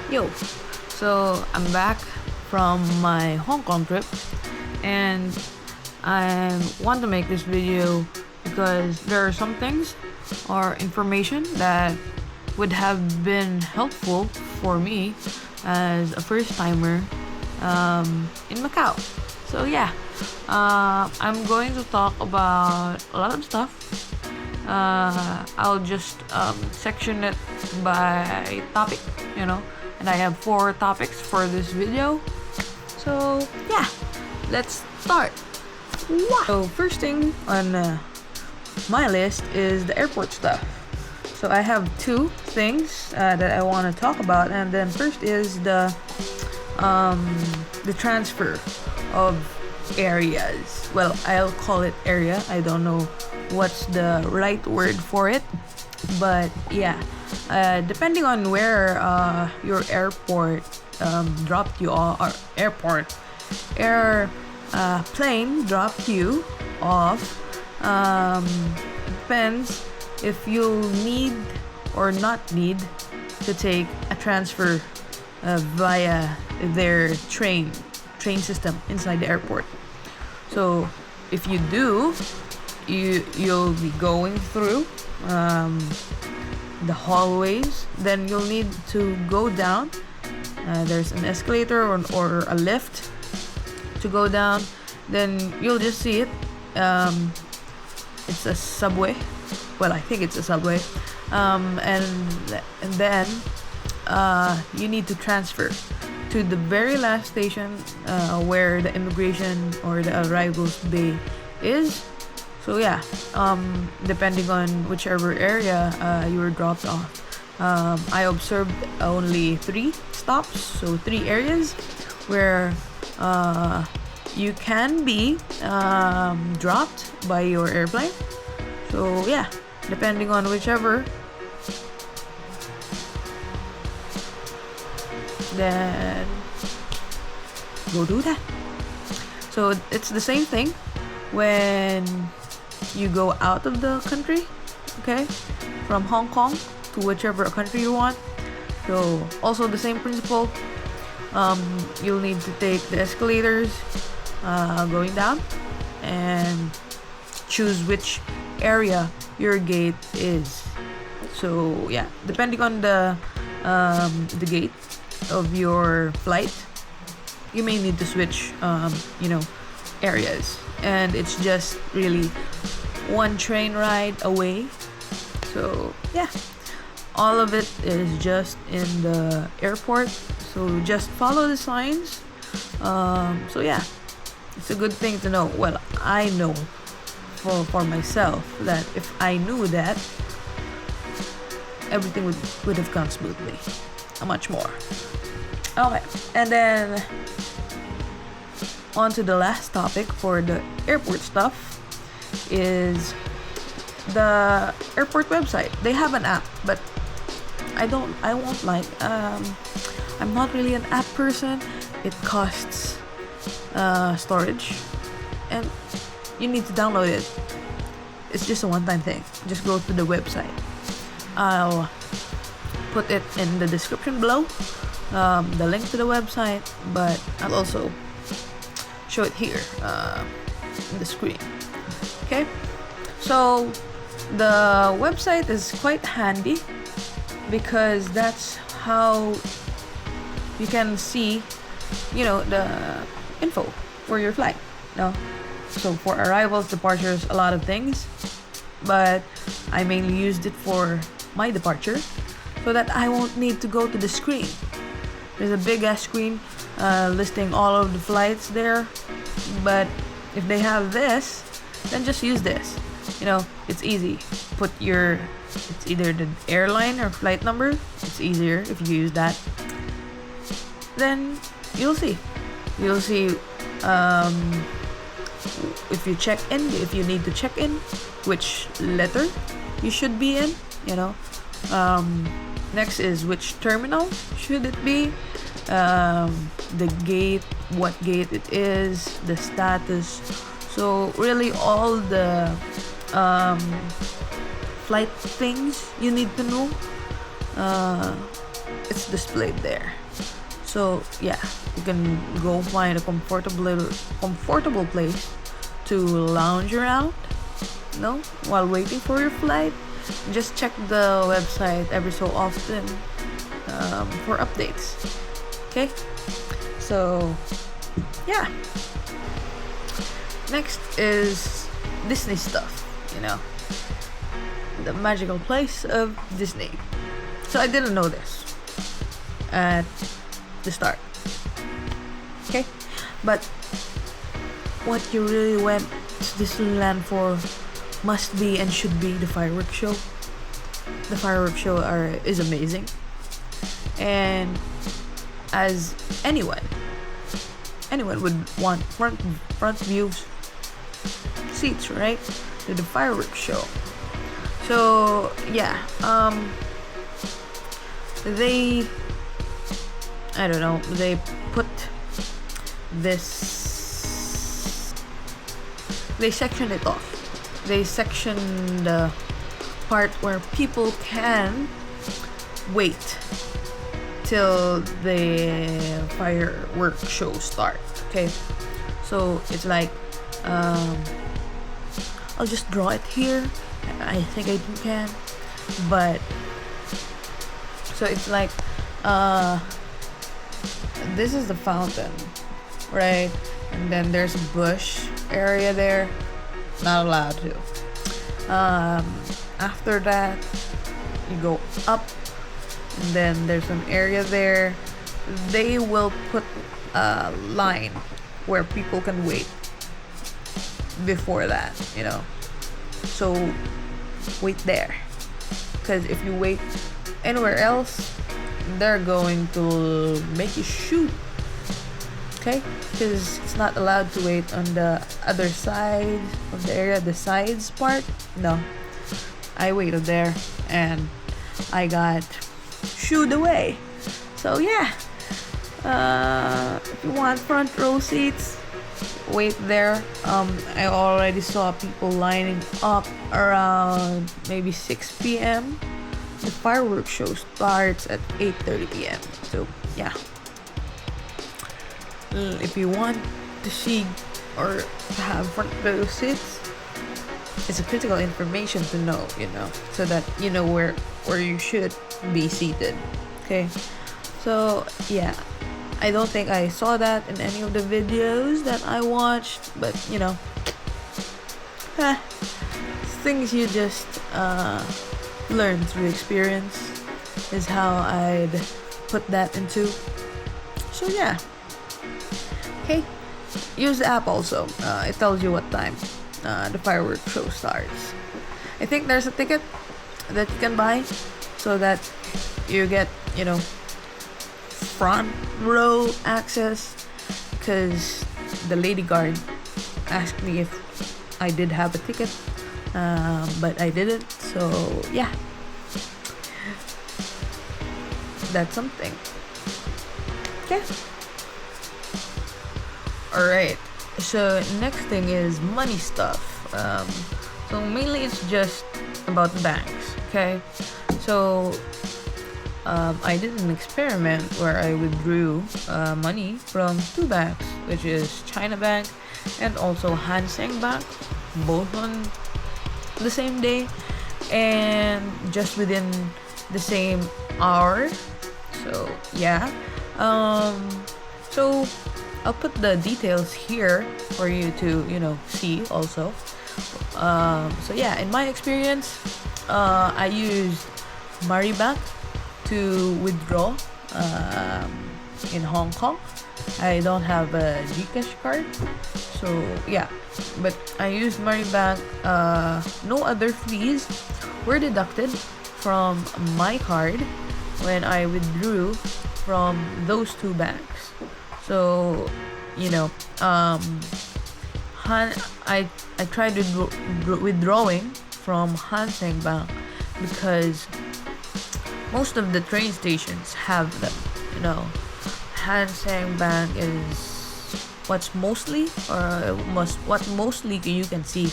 Yo, so I'm back from my Hong Kong trip, and I want to make this video because there are some things or information that would have been helpful for me as a first timer in Macau. So yeah, I'm going to talk about a lot of stuff. I'll just section it by topic, and I have 4 topics for this video. So yeah, let's start. Wow. So first thing on my list is the airport stuff. So I have 2 things that I want to talk about, and then first is the transfer of areas. Well, I'll call it area. I don't know what's the right word for it, but yeah, depending on where your airport dropped you off, or plane dropped you off, depends if you need or not need to take a transfer via their train system inside the airport. So if you do, you'll be going through the hallways. Then you'll need to go down. There's an escalator or a lift to go down. Then you'll just see it. It's a subway. Well, I think it's a subway. And then you need to transfer to the very last station where the immigration or the arrivals bay is. So yeah, depending on whichever area you were dropped off, I observed only 3 stops, so 3 areas where you can be dropped by your airplane. So yeah, depending on whichever, then go do that. So it's the same thing when you go out of the country, okay, from Hong Kong to whichever country you want. So also the same principle. You'll need to take the escalators going down and choose which area your gate is. So yeah, depending on the gate of your flight, you may need to switch areas, and it's just really 1 train ride away. So yeah, all of it is just in the airport, so just follow the signs. So yeah, it's a good thing to know. Well, I know for myself that if I knew that, everything would have gone smoothly, much more. Okay, and then on to the last topic for the airport stuff is the airport website. They have an app, but I won't like, I'm not really an app person. It costs storage, and you need to download it. It's just a one-time thing. Just go to the website. I'll put it in the description below, the link to the website, but I'll also show it here in the screen. Okay, so the website is quite handy because that's how you can see, the info for your flight. So for arrivals, departures, a lot of things, but I mainly used it for my departure so that I won't need to go to the screen. There's a big ass screen listing all of the flights there, but if they have this, then just use this. It's easy. It's either the airline or flight number. It's easier if you use that. Then you'll see if you need to check in, which letter you should be in. Next is which terminal should it be, the gate, what gate it is, the status. So really all the flight things you need to know it's displayed there. So yeah, you can go find a comfortable place to lounge around, while waiting for your flight. Just check the website every so often for updates. Okay, so yeah. Next is Disney stuff. The magical place of Disney. So I didn't know this at the start. Okay, but what you really went to Disneyland for must be and should be the fireworks show. The fireworks show is amazing, and as anyone would want front views seats, right, to the fireworks show. So yeah, they put this, they sectioned it off. They sectioned the part where people can wait till the fireworks show start. Okay, so it's like, I'll just draw it here. I think I can, but so it's like, this is the fountain, right? And then there's a bush area there. Not allowed to. After that, you go up, and then there's an area there. They will put a line where people can wait before that, So wait there, because if you wait anywhere else, they're going to make you shoot. Okay, because it's not allowed to wait on the other side of the area, the sides part. No, I waited there and I got shooed away. So yeah, if you want front row seats, wait there. I already saw people lining up around maybe 6 p.m. The fireworks show starts at 8:30 p.m. So yeah, if you want to see or to have front row seats, it's a critical information to know, so that you know where you should be seated. Okay, so yeah, I don't think I saw that in any of the videos that I watched, but things you just learn through experience is how I'd put that into. So yeah. Okay, use the app also. It tells you what time the fireworks show starts. I think there's a ticket that you can buy so that you get, front row access, because the lady guard asked me if I did have a ticket, but I didn't. So yeah, that's something. Okay. Alright, so next thing is money stuff. So mainly it's just about banks, okay? So I did an experiment where I withdrew money from two banks, which is China Bank and also Hanseng Bank, both on the same day and just within the same hour. So yeah, so I'll put the details here for you to see also. So yeah, in my experience, I used Maribank to withdraw in Hong Kong. I don't have a Gcash card, so yeah, but I used Maribank. No other fees were deducted from my card when I withdrew from those two banks. So I tried withdrawing from Hanseng Bank because most of the train stations have them. Hanseng Bank is what mostly you can see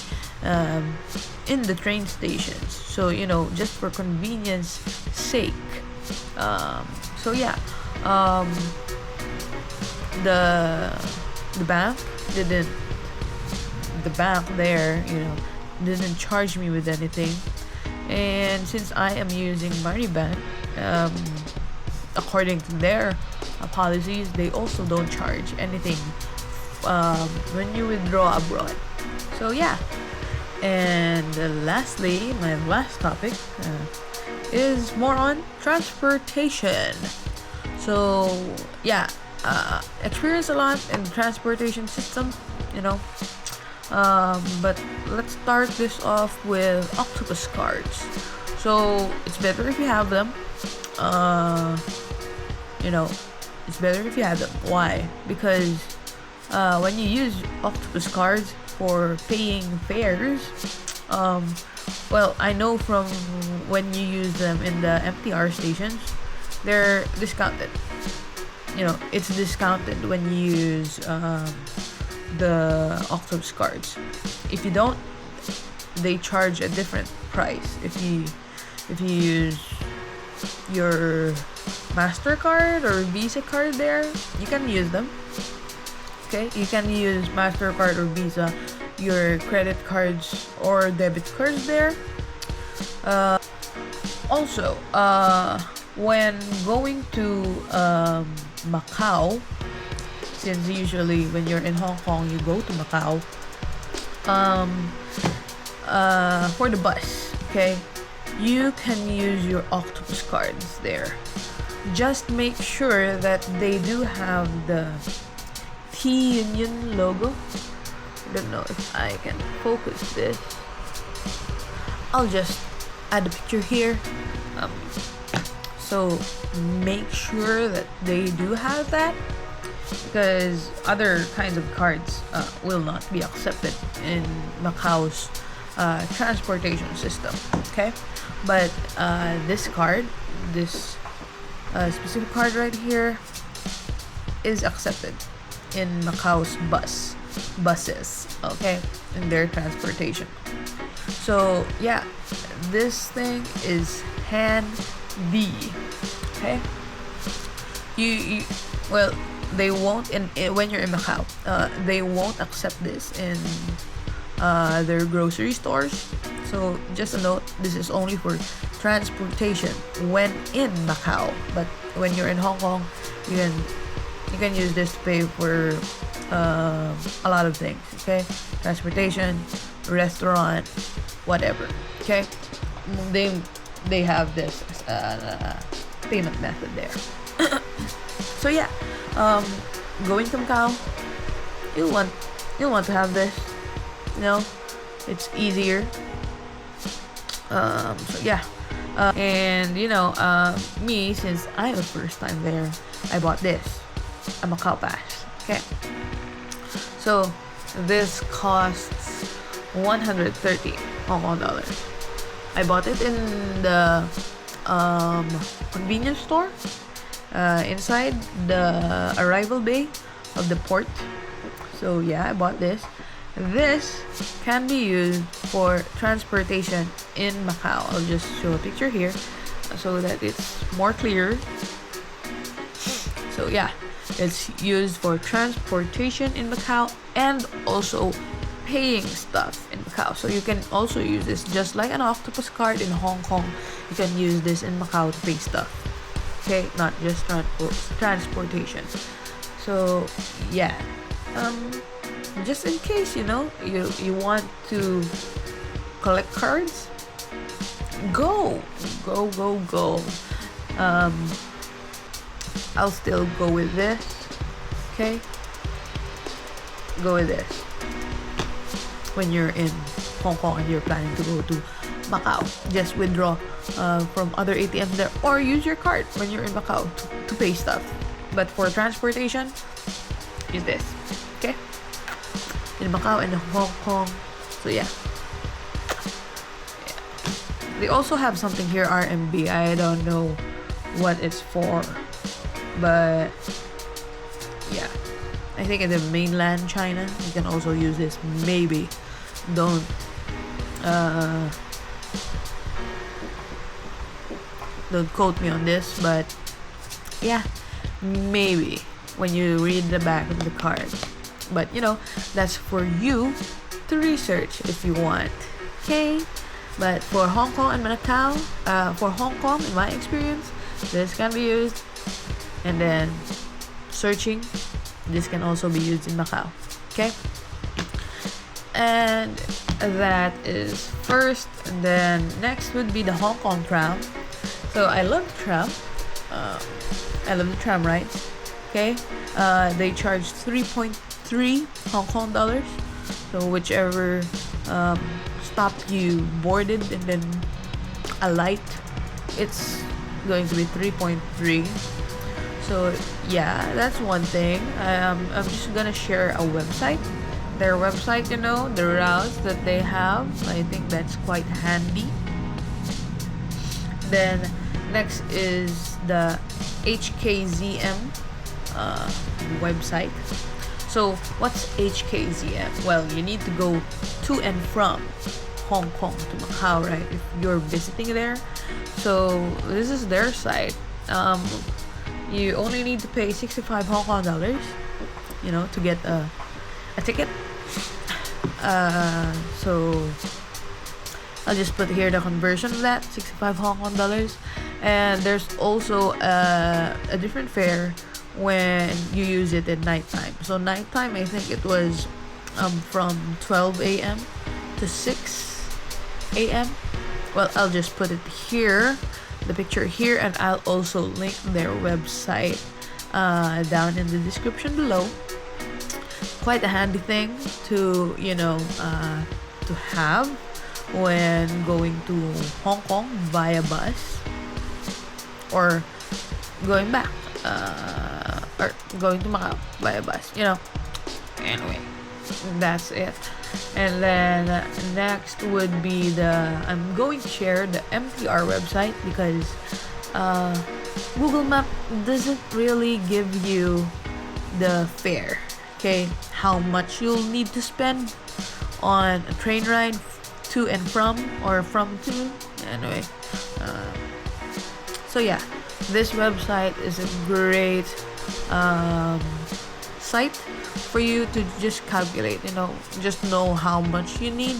in the train stations. So just for convenience sake, So yeah, um, the the bank didn't the bank there, didn't charge me with anything. And since I am using Money Bank, according to their policies, they also don't charge anything when you withdraw abroad. So yeah. And lastly, my last topic is more on transportation. So yeah, experience a lot in transportation system, you know. But let's start this off with octopus cards. So it's better if you have them. It's better if you have them. Why? Because when you use octopus cards for paying fares, well, I know from when you use them in the MTR stations, they're discounted. It's discounted when you use the octopus cards. If you don't, they charge a different price. If you use your MasterCard or Visa card there, you can use them. Okay, you can use MasterCard or Visa, your credit cards or debit cards there. Also, when going to Macau, since usually when you're in Hong Kong, you go to Macau, for the bus, okay, you can use your octopus cards there. Just make sure that they do have the T-Union logo. I don't know if I can focus this. I'll just add a picture here. So make sure that they do have that, because other kinds of cards will not be accepted in Macau's transportation system. Okay, but this card, this specific card right here, is accepted in Macau's buses. Okay, in their transportation. So yeah, this thing is handy. Okay, you well, they won't when you're in Macau, they won't accept this in their grocery stores. So just a note, this is only for transportation when in Macau. But when you're in Hong Kong, you can use this to pay for a lot of things. Okay, transportation, restaurant, whatever. Okay, they have this payment method there. So yeah, going to Macau, you'll want to have this. It's easier. So yeah, and me, since I'm the first time there, I bought this, a Macau pass. Okay, so this costs 130 Hong Kong dollars. I bought it in the convenience store inside the arrival bay of the port. So yeah, I bought this. This can be used for transportation in Macau. I'll just show a picture here so that it's more clear. So yeah, it's used for transportation in Macau and also paying stuff in Macau. So you can also use this just like an octopus card in Hong Kong. You can use this in Macau to pay stuff. Okay, not just transportation. So yeah, just in case you want to collect cards, go. I'll still go with this. Okay, go with this when you're in Hong Kong and you're planning to go to Macau. Just withdraw from other ATMs there, or use your card when you're in Macau to pay stuff. But for transportation, use this. Okay, in Macau and Hong Kong. So yeah. They also have something here, RMB. I don't know what it's for, but yeah, I think in the mainland China you can also use this. Maybe don't quote me on this, but Yeah, maybe when you read the back of the card. But that's for you to research if you want. Okay? But for Hong Kong and Macau, for Hong Kong, in my experience, this can be used. And then searching, this can also be used in Macau. Okay? And that is first. And then next would be the Hong Kong tram. So I love the tram. I love the tram rides. Okay? They charge 3.3 Hong Kong dollars. So whichever stop you boarded and then alight, it's going to be 3.3. So yeah, that's one thing. I'm just gonna share a website. Their website, the routes that they have. I think that's quite handy. Then next is the HKZM website. So what's HKZM? Well, you need to go to and from Hong Kong to Macau, right? If you're visiting there. So this is their site. You only need to pay 65 Hong Kong dollars, to get a ticket. So I'll just put here the conversion of that, 65 Hong Kong dollars. And there's also a different fare when you use it at nighttime. So nighttime, I think it was from 12 a.m. to 6 a.m. Well, I'll just put it here, the picture here, and I'll also link their website down in the description below. Quite a handy thing to to have when going to Hong Kong via bus or going back or going to Macau via bus. Anyway, that's it. And then next would be I'm going to share the MTR website because Google Map doesn't really give you the fare, okay, how much you'll need to spend on a train ride to and from, or from to, anyway. So yeah, this website is a great site for you to just calculate, just know how much you need,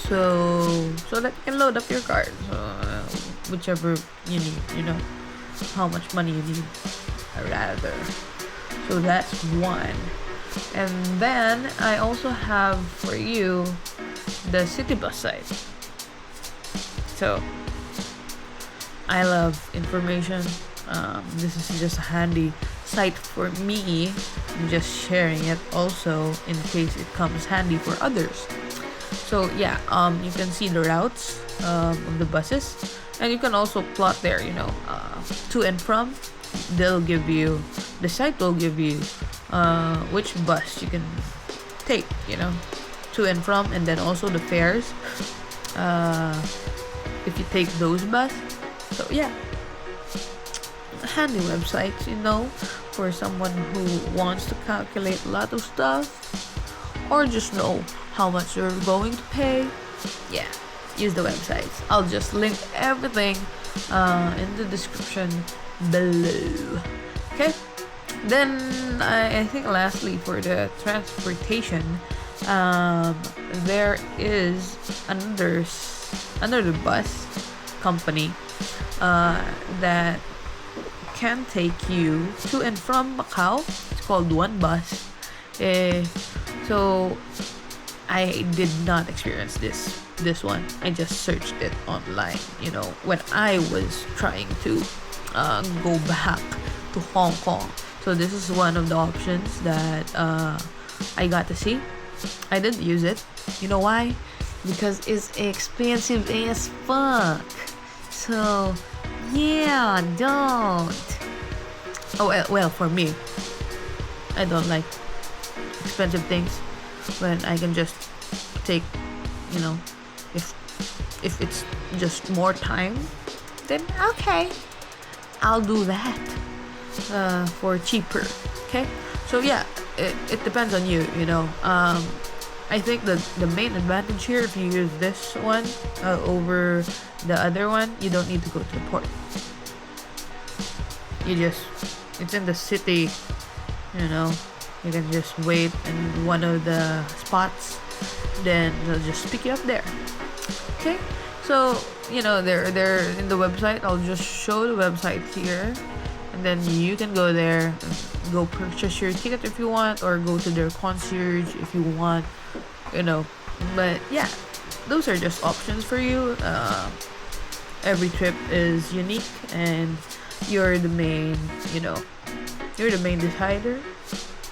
so that you can load up your card, whichever you need, how much money you need, rather. So that's one. And then I also have for you the Citybus site. So I love information. This is just a handy site for me. I'm just sharing it also in case it comes handy for others. So yeah, you can see the routes of the buses, and you can also plot there, to and from. The site will give you which bus you can take, to and from, and then also the fares if you take those bus. So yeah, handy website, for someone who wants to calculate a lot of stuff or just know how much you're going to pay. Yeah, use the websites. I'll just link everything in the description below. Okay, then I think lastly for the transportation, there is another bus company that can take you to and from Macau. It's called OneBus. So I did not experience this one. I just searched it online, when I was trying to go back to Hong Kong. So this is one of the options that I got to see. I didn't use it. You know why? Because it's expensive as fuck. So yeah, don't. Oh well, for me, I don't like expensive things when I can just take, if it's just more time, then okay, I'll do that for cheaper. Okay, so yeah, it depends on you. I think the main advantage here, if you use this one over the other one, you don't need to go to the port. it's in the city, you know. You can just wait in one of the spots, then they'll just pick you up there. Okay, so they're in the website. I'll just show the website here, and then you can go there and go purchase your ticket if you want, or go to their concierge if you want, but yeah, those are just options for you. Every trip is unique, and you're the main decider.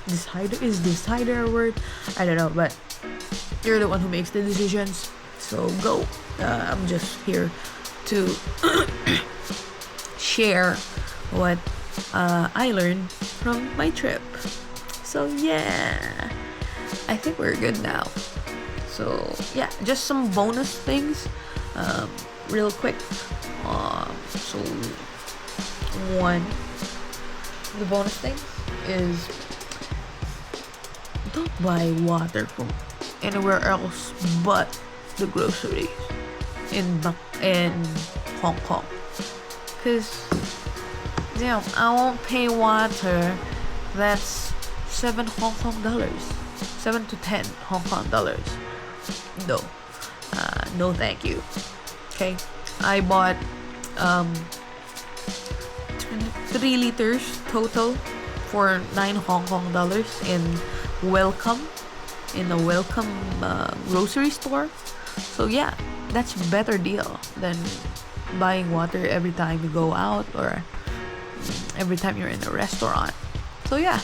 Is decider a word? I don't know, but you're the one who makes the decisions, so go. I'm just here to share what I learned from my trip. So yeah, I think we're good now. So yeah, just some bonus things, real quick. So the bonus thing is, don't buy water from anywhere else but the groceries in Hong Kong, because I won't pay water that's 7 Hong Kong dollars, 7 to 10 Hong Kong dollars. No thank you. Okay, I bought 3 liters total for 9 Hong Kong dollars in a welcome grocery store. So yeah, that's a better deal than buying water every time you go out or every time you're in a restaurant. So yeah,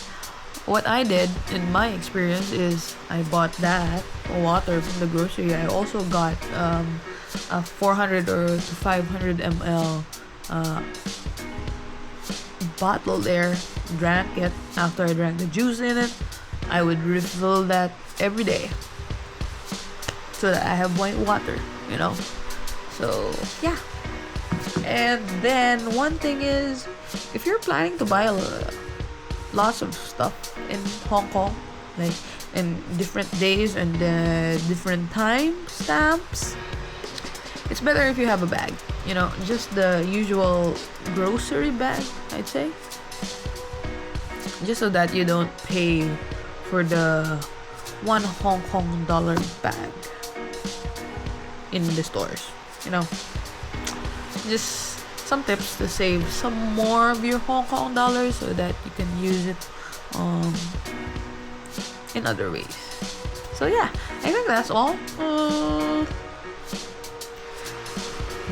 what I did in my experience is I bought that water from the grocery. I also got a 400 or to 500 ml bottle there, drank it. After I drank the juice in it, I would refill that every day so that I have white water, So yeah. And then one thing is, if you're planning to buy lots of stuff in Hong Kong, like in different days and different time stamps, it's better if you have a bag, just the usual grocery bag, I'd say, just so that you don't pay for the 1 Hong Kong dollar bag in the stores. Just some tips to save some more of your Hong Kong dollars so that you can use it in other ways. So yeah, I think that's all.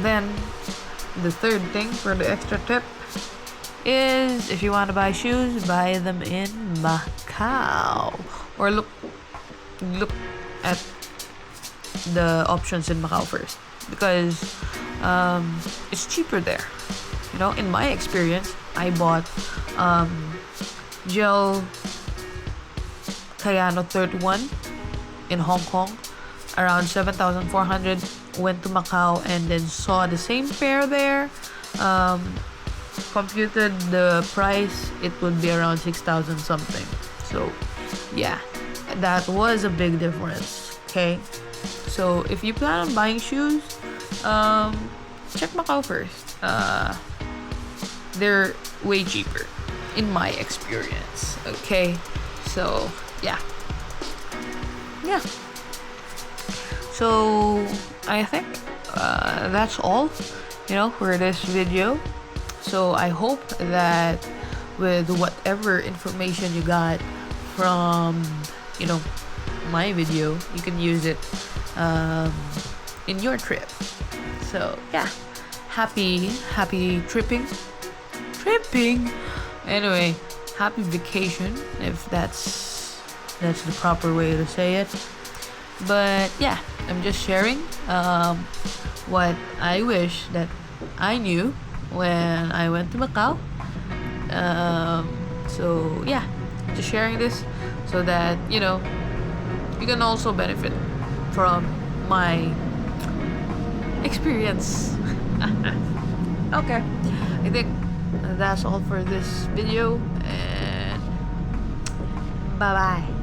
Then the third thing for the extra tip is, if you want to buy shoes, buy them in Macau, or look at the options in Macau first, because it's cheaper there. In my experience, I bought Gel Cayano 31 in Hong Kong around 7,400. Went to Macau and then saw the same pair there. Computed the price, it would be around 6,000 something. So yeah, that was a big difference. Okay, so if you plan on buying shoes, check Macau first. They're way cheaper in my experience. Okay, so yeah. So I think that's all, for this video. So I hope that with whatever information you got from, my video, you can use it in your trip. So yeah, happy tripping. Anyway, happy vacation, if that's the proper way to say it. But yeah, I'm just sharing what I wish that I knew when I went to Macau. So yeah, just sharing this so that you can also benefit from my experience. Okay, I think that's all for this video, and bye bye.